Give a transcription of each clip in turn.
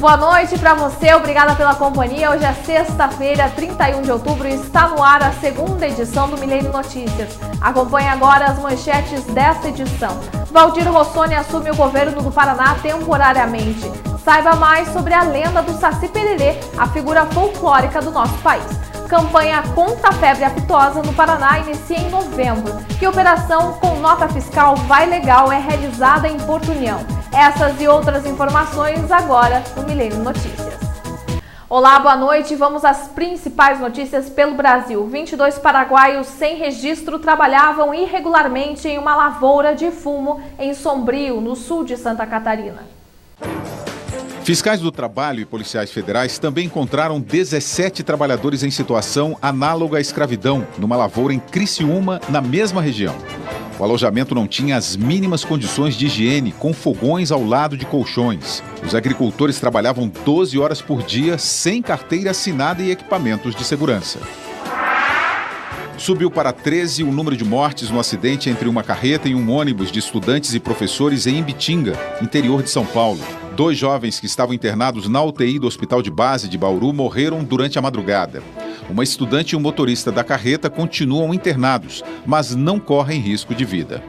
boa noite para você, obrigada pela companhia. Hoje é sexta-feira, 31 de outubro e está no ar a segunda edição do Milênio Notícias. Acompanhe agora as manchetes desta edição. Valdir Rossoni assume o governo do Paraná temporariamente. Saiba mais sobre a lenda do Saci Pererê, a figura folclórica do nosso país. Campanha contra a febre aftosa no Paraná inicia em novembro. E operação com nota fiscal Vai Legal é realizada em Porto União. Essas e outras informações agora no Milênio Notícias. Olá, boa noite. Vamos às principais notícias pelo Brasil. 22 paraguaios sem registro trabalhavam irregularmente em uma lavoura de fumo em Sombrio, no sul de Santa Catarina. Fiscais do trabalho e policiais federais também encontraram 17 trabalhadores em situação análoga à escravidão, numa lavoura em Criciúma, na mesma região. O alojamento não tinha as mínimas condições de higiene, com fogões ao lado de colchões. Os agricultores trabalhavam 12 horas por dia, sem carteira assinada e equipamentos de segurança. Subiu para 13 o número de mortes no acidente entre uma carreta e um ônibus de estudantes e professores em Ibitinga, interior de São Paulo. 2 jovens que estavam internados na UTI do Hospital de Base de Bauru morreram durante a madrugada. Uma estudante e um motorista da carreta continuam internados, mas não correm risco de vida.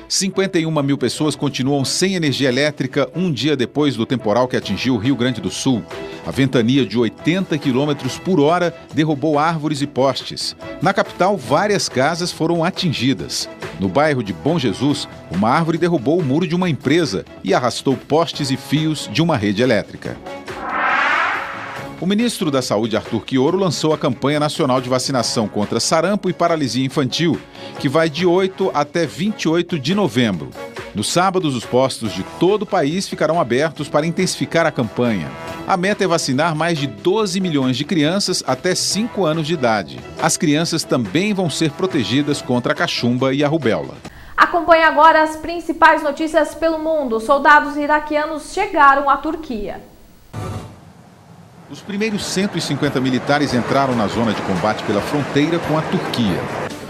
51 mil pessoas continuam sem energia elétrica um dia depois do temporal que atingiu o Rio Grande do Sul. A ventania de 80 km por hora derrubou árvores e postes. Na capital, várias casas foram atingidas. No bairro de Bom Jesus, uma árvore derrubou o muro de uma empresa e arrastou postes e fios de uma rede elétrica. O ministro da Saúde, Arthur Quioro, lançou a campanha nacional de vacinação contra sarampo e paralisia infantil, que vai de 8 até 28 de novembro. Nos sábados, os postos de todo o país ficarão abertos para intensificar a campanha. A meta é vacinar mais de 12 milhões de crianças até 5 anos de idade. As crianças também vão ser protegidas contra a cachumba e a rubéola. Acompanhe agora as principais notícias pelo mundo. Soldados iraquianos chegaram à Turquia. Os primeiros 150 militares entraram na zona de combate pela fronteira com a Turquia.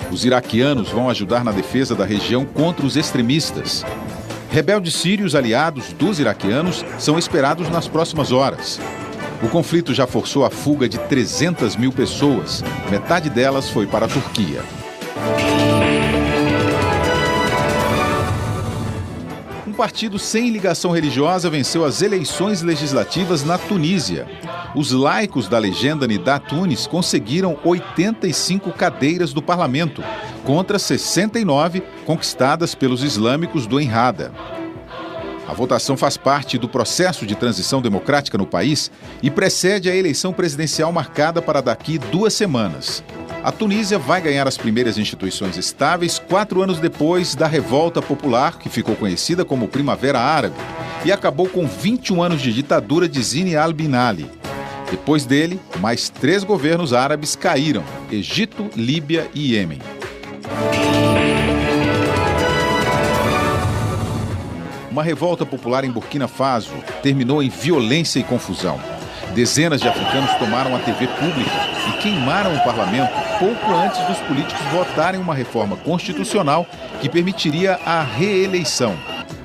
Os iraquianos vão ajudar na defesa da região contra os extremistas. Rebeldes sírios aliados dos iraquianos são esperados nas próximas horas. O conflito já forçou a fuga de 300 mil pessoas. Metade delas foi para a Turquia. Um partido sem ligação religiosa venceu as eleições legislativas na Tunísia. Os laicos da legenda Nida Tunis conseguiram 85 cadeiras do parlamento, contra 69 conquistadas pelos islâmicos do Ennahda. A votação faz parte do processo de transição democrática no país e precede a eleição presidencial marcada para daqui 2 semanas. A Tunísia vai ganhar as primeiras instituições estáveis 4 anos depois da revolta popular, que ficou conhecida como Primavera Árabe, e acabou com 21 anos de ditadura de Zine al-Bin Ali. Depois dele, mais 3 governos árabes caíram: Egito, Líbia e Iêmen. Uma revolta popular em Burkina Faso terminou em violência e confusão. Dezenas de africanos tomaram a TV pública e queimaram o parlamento pouco antes dos políticos votarem uma reforma constitucional que permitiria a reeleição.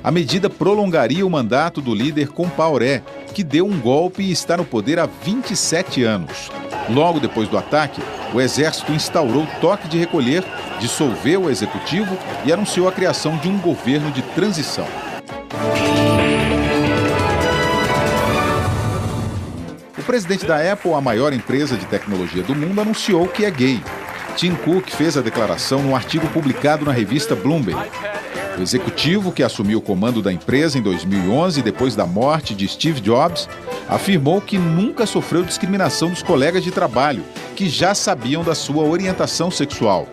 A medida prolongaria o mandato do líder Compaoré, que deu um golpe e está no poder há 27 anos. Logo depois do ataque, o exército instaurou toque de recolher, dissolveu o executivo e anunciou a criação de um governo de transição. O presidente da Apple, a maior empresa de tecnologia do mundo, anunciou que é gay. Tim Cook fez a declaração num artigo publicado na revista Bloomberg. O executivo, que assumiu o comando da empresa em 2011, depois da morte de Steve Jobs, afirmou que nunca sofreu discriminação dos colegas de trabalho, que já sabiam da sua orientação sexual.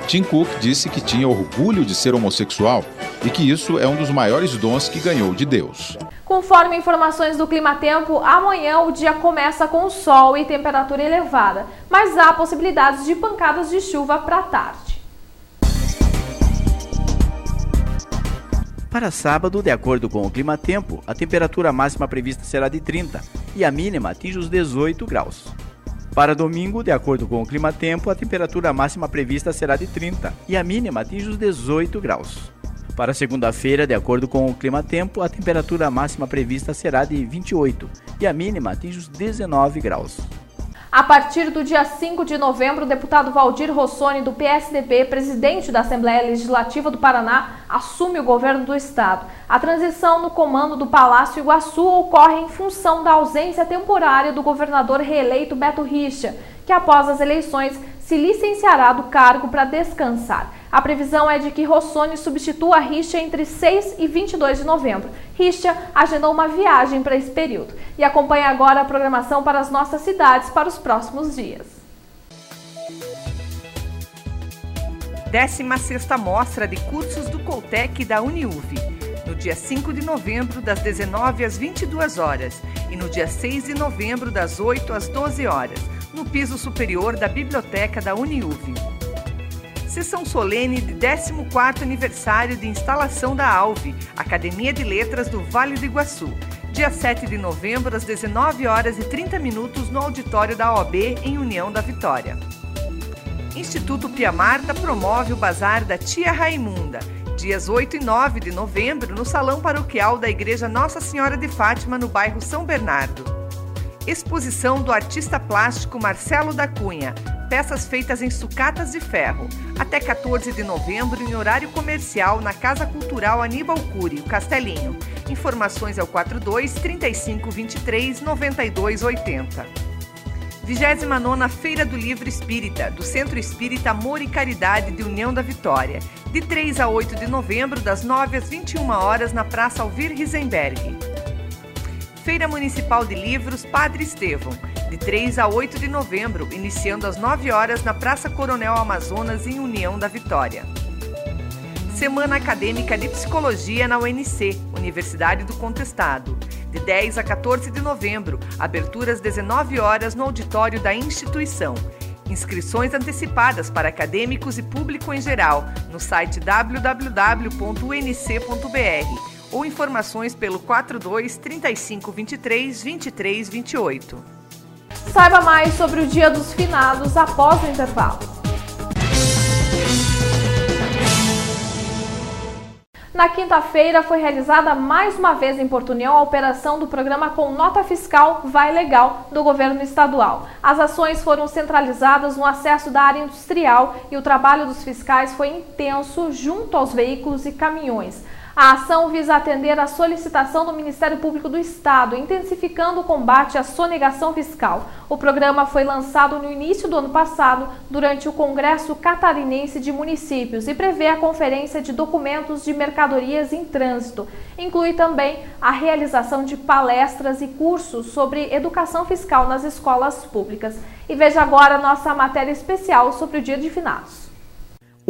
Tim Cook disse que tinha orgulho de ser homossexual e que isso é um dos maiores dons que ganhou de Deus. Conforme informações do Climatempo, amanhã o dia começa com sol e temperatura elevada, mas há possibilidades de pancadas de chuva para a tarde. Para sábado, de acordo com o Climatempo, a temperatura máxima prevista será de 30 e a mínima atinge os 18 graus. Para domingo, de acordo com o Climatempo, a temperatura máxima prevista será de 30 e a mínima atinge os 18 graus. Para segunda-feira, de acordo com o clima-tempo, a temperatura máxima prevista será de 28 e a mínima atinge os 19 graus. A partir do dia 5 de novembro, o deputado Valdir Rossoni, do PSDB, presidente da Assembleia Legislativa do Paraná, assume o governo do estado. A transição no comando do Palácio Iguaçu ocorre em função da ausência temporária do governador reeleito Beto Richa, que após as eleições se licenciará do cargo para descansar. A previsão é de que Rossoni substitua Richa entre 6 e 22 de novembro. Richa agendou uma viagem para esse período e acompanha agora a programação para as nossas cidades para os próximos dias. 16ª Mostra de Cursos do Coltec da Uniuv, no dia 5 de novembro, das 19 às 22 horas e no dia 6 de novembro, das 8 às 12 horas, no piso superior da Biblioteca da Uniuv. Sessão solene de 14º aniversário de instalação da ALVE, Academia de Letras do Vale do Iguaçu, dia 7 de novembro, às 19 horas e 30 minutos, no auditório da OAB, em União da Vitória. Instituto Pia Marta promove o Bazar da Tia Raimunda, dias 8 e 9 de novembro, no Salão Paroquial da Igreja Nossa Senhora de Fátima, no bairro São Bernardo. Exposição do artista plástico Marcelo da Cunha, peças feitas em sucatas de ferro, até 14 de novembro, em horário comercial, na Casa Cultural Aníbal Cury, o Castelinho. Informações ao 42 35 23 92 80. 29ª Feira do Livro Espírita, do Centro Espírita Amor e Caridade de União da Vitória, de 3 a 8 de novembro, das 9 às 21 horas, na Praça Alvir Risenberg. Feira Municipal de Livros Padre Estevão, de 3 a 8 de novembro, iniciando às 9 horas, na Praça Coronel Amazonas, em União da Vitória. Semana Acadêmica de Psicologia na UNC, Universidade do Contestado, de 10 a 14 de novembro, abertura às 19 horas no auditório da instituição. Inscrições antecipadas para acadêmicos e público em geral no site www.unc.br ou informações pelo 42 35 23 23 28. Saiba mais sobre o Dia dos Finados após o intervalo. Na quinta-feira foi realizada mais uma vez em Porto União a operação do programa Com Nota Fiscal Vai Legal do governo estadual. As ações foram centralizadas no acesso da área industrial e o trabalho dos fiscais foi intenso junto aos veículos e caminhões. A ação visa atender à solicitação do Ministério Público do Estado, intensificando o combate à sonegação fiscal. O programa foi lançado no início do ano passado, durante o Congresso Catarinense de Municípios, e prevê a conferência de documentos de mercadorias em trânsito. Inclui também a realização de palestras e cursos sobre educação fiscal nas escolas públicas. E veja agora nossa matéria especial sobre o Dia de Finados.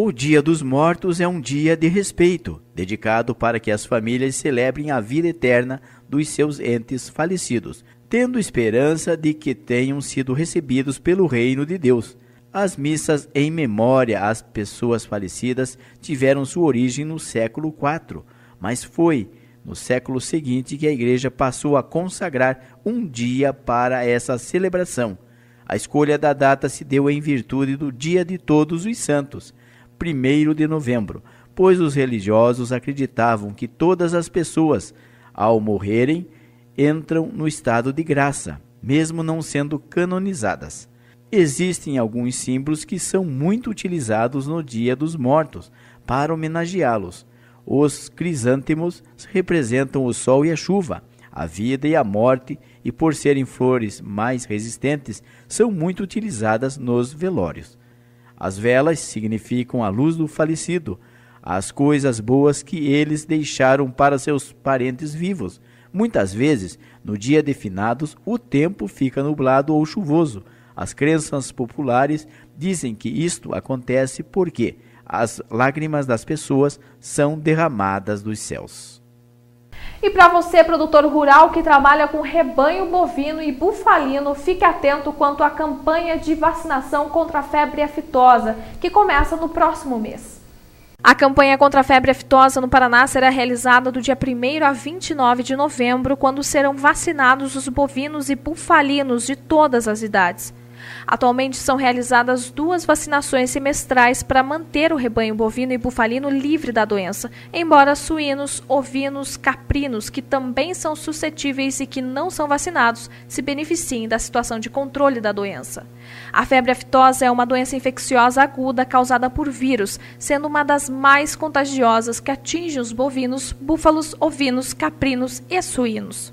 O Dia dos Mortos é um dia de respeito, dedicado para que as famílias celebrem a vida eterna dos seus entes falecidos, tendo esperança de que tenham sido recebidos pelo reino de Deus. As missas em memória às pessoas falecidas tiveram sua origem no século IV, mas foi no século seguinte que a Igreja passou a consagrar um dia para essa celebração. A escolha da data se deu em virtude do Dia de Todos os Santos, 1º de novembro, pois os religiosos acreditavam que todas as pessoas, ao morrerem, entram no estado de graça, mesmo não sendo canonizadas. Existem alguns símbolos que são muito utilizados no Dia dos Mortos, para homenageá-los. Os crisântemos representam o sol e a chuva, a vida e a morte, e por serem flores mais resistentes, são muito utilizadas nos velórios. As velas significam a luz do falecido, as coisas boas que eles deixaram para seus parentes vivos. Muitas vezes, no dia de finados, o tempo fica nublado ou chuvoso. As crenças populares dizem que isto acontece porque as lágrimas das pessoas são derramadas dos céus. E para você, produtor rural que trabalha com rebanho bovino e bufalino, fique atento quanto à campanha de vacinação contra a febre aftosa, que começa no próximo mês. A campanha contra a febre aftosa no Paraná será realizada do dia 1º a 29 de novembro, quando serão vacinados os bovinos e bufalinos de todas as idades. Atualmente são realizadas 2 vacinações semestrais para manter o rebanho bovino e bufalino livre da doença, embora suínos, ovinos, caprinos, que também são suscetíveis e que não são vacinados, se beneficiem da situação de controle da doença. A febre aftosa é uma doença infecciosa aguda causada por vírus, sendo uma das mais contagiosas que atinge os bovinos, búfalos, ovinos, caprinos e suínos.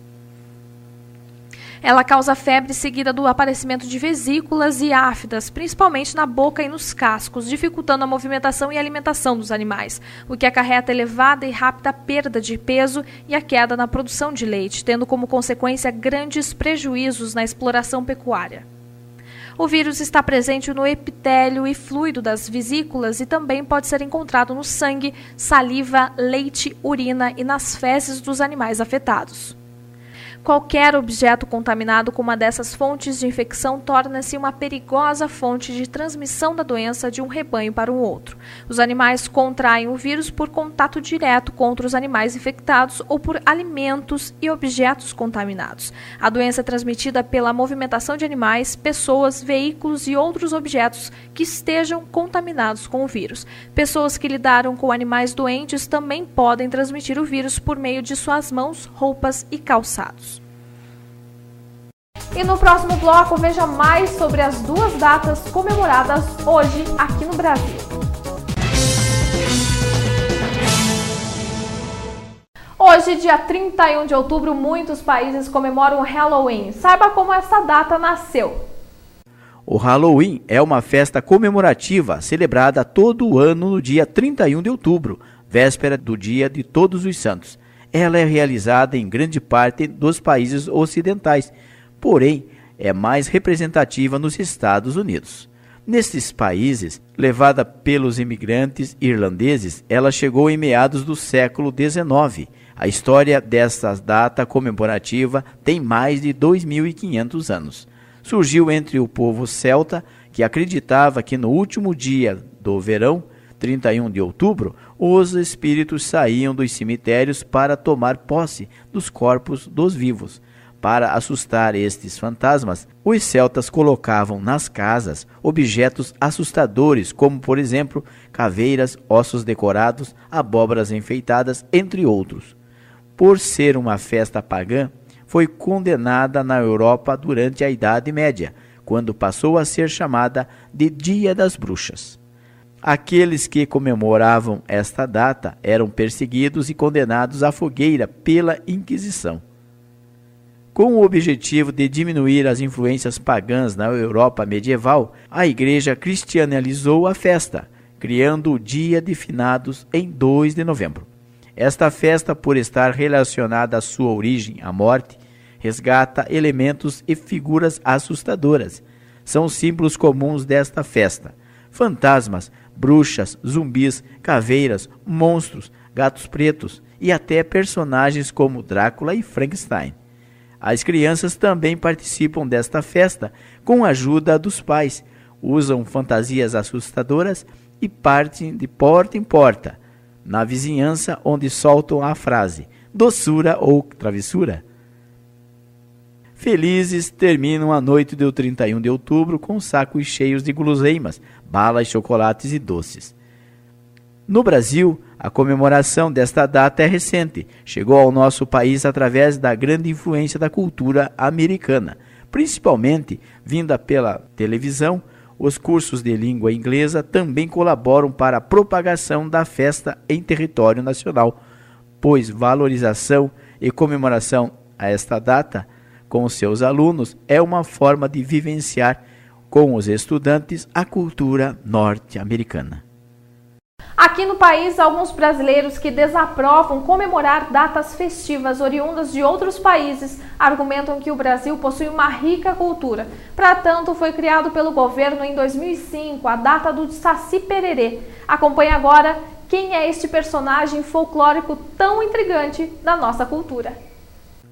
Ela causa febre seguida do aparecimento de vesículas e áfidas, principalmente na boca e nos cascos, dificultando a movimentação e alimentação dos animais, o que acarreta elevada e rápida perda de peso e a queda na produção de leite, tendo como consequência grandes prejuízos na exploração pecuária. O vírus está presente no epitélio e fluido das vesículas e também pode ser encontrado no sangue, saliva, leite, urina e nas fezes dos animais afetados. Qualquer objeto contaminado com uma dessas fontes de infecção torna-se uma perigosa fonte de transmissão da doença de um rebanho para um outro. Os animais contraem o vírus por contato direto contra os animais infectados ou por alimentos e objetos contaminados. A doença é transmitida pela movimentação de animais, pessoas, veículos e outros objetos que estejam contaminados com o vírus. Pessoas que lidaram com animais doentes também podem transmitir o vírus por meio de suas mãos, roupas e calçados. E no próximo bloco, veja mais sobre as 2 datas comemoradas hoje aqui no Brasil. Hoje, dia 31 de outubro, muitos países comemoram o Halloween. Saiba como essa data nasceu. O Halloween é uma festa comemorativa celebrada todo ano no dia 31 de outubro, véspera do Dia de Todos os Santos. Ela é realizada em grande parte dos países ocidentais, porém é mais representativa nos Estados Unidos. Nesses países, levada pelos imigrantes irlandeses, ela chegou em meados do século XIX. A história dessa data comemorativa tem mais de 2.500 anos. Surgiu entre o povo celta, que acreditava que no último dia do verão, 31 de outubro, os espíritos saíam dos cemitérios para tomar posse dos corpos dos vivos. Para assustar estes fantasmas, os celtas colocavam nas casas objetos assustadores, como, por exemplo, caveiras, ossos decorados, abóboras enfeitadas, entre outros. Por ser uma festa pagã, foi condenada na Europa durante a Idade Média, quando passou a ser chamada de Dia das Bruxas. Aqueles que comemoravam esta data eram perseguidos e condenados à fogueira pela Inquisição. Com o objetivo de diminuir as influências pagãs na Europa medieval, a Igreja cristianizou a festa, criando o Dia de Finados em 2 de novembro. Esta festa, por estar relacionada à sua origem, à morte, resgata elementos e figuras assustadoras. São símbolos comuns desta festa: fantasmas, bruxas, zumbis, caveiras, monstros, gatos pretos e até personagens como Drácula e Frankenstein. As crianças também participam desta festa com a ajuda dos pais, usam fantasias assustadoras e partem de porta em porta, na vizinhança, onde soltam a frase doçura ou travessura. Felizes terminam a noite do 31 de outubro com sacos cheios de guloseimas, balas, chocolates e doces. No Brasil, a comemoração desta data é recente. Chegou ao nosso país através da grande influência da cultura americana, principalmente vinda pela televisão. Os cursos de língua inglesa também colaboram para a propagação da festa em território nacional, pois valorização e comemoração a esta data com seus alunos é uma forma de vivenciar com os estudantes a cultura norte-americana. Aqui no país, alguns brasileiros que desaprovam comemorar datas festivas oriundas de outros países argumentam que o Brasil possui uma rica cultura. Para tanto, foi criado pelo governo em 2005 a data do Saci Pererê. Acompanhe agora quem é este personagem folclórico tão intrigante da nossa cultura.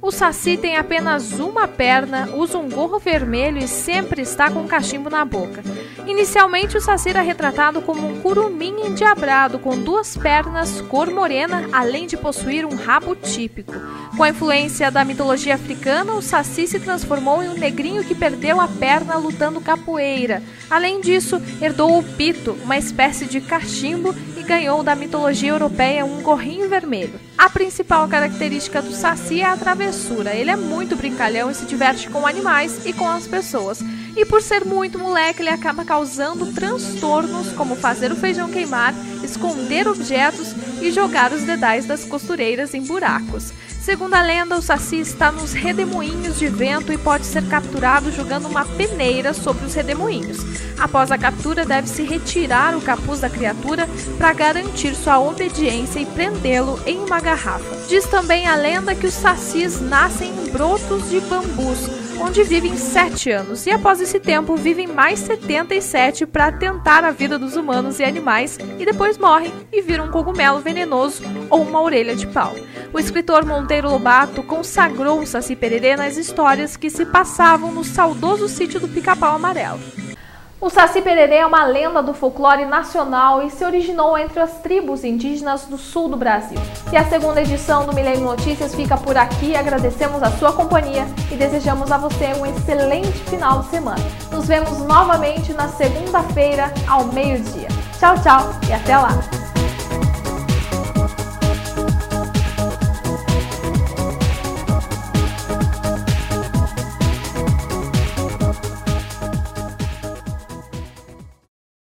O Saci tem apenas uma perna, usa um gorro vermelho e sempre está com um cachimbo na boca. Inicialmente, o Saci era retratado como um curumim endiabrado com 2 pernas, cor morena, além de possuir um rabo típico. Com a influência da mitologia africana, o Saci se transformou em um negrinho que perdeu a perna lutando capoeira. Além disso, herdou o pito, uma espécie de cachimbo, e ganhou da mitologia europeia um gorrinho vermelho. A principal característica do Saci é a travessura. Ele é muito brincalhão e se diverte com animais e com as pessoas. E por ser muito moleque, ele acaba causando transtornos como fazer o feijão queimar, esconder objetos e jogar os dedais das costureiras em buracos. Segundo a lenda, o Saci está nos redemoinhos de vento e pode ser capturado jogando uma peneira sobre os redemoinhos. Após a captura, deve-se retirar o capuz da criatura para garantir sua obediência e prendê-lo em uma garrafa. Diz também a lenda que os sacis nascem em brotos de bambus, onde vivem 7 anos, e após esse tempo vivem mais 77 para tentar a vida dos humanos e animais, e depois morrem e viram um cogumelo venenoso ou uma orelha de pau. O escritor Monteiro Lobato consagrou o Saci Pererê nas histórias que se passavam no saudoso sítio do Pica-Pau Amarelo. O Saci Pererê é uma lenda do folclore nacional e se originou entre as tribos indígenas do sul do Brasil. E a segunda edição do Milênio Notícias fica por aqui. Agradecemos a sua companhia e desejamos a você um excelente final de semana. Nos vemos novamente na segunda-feira, ao meio-dia. Tchau, tchau e até lá!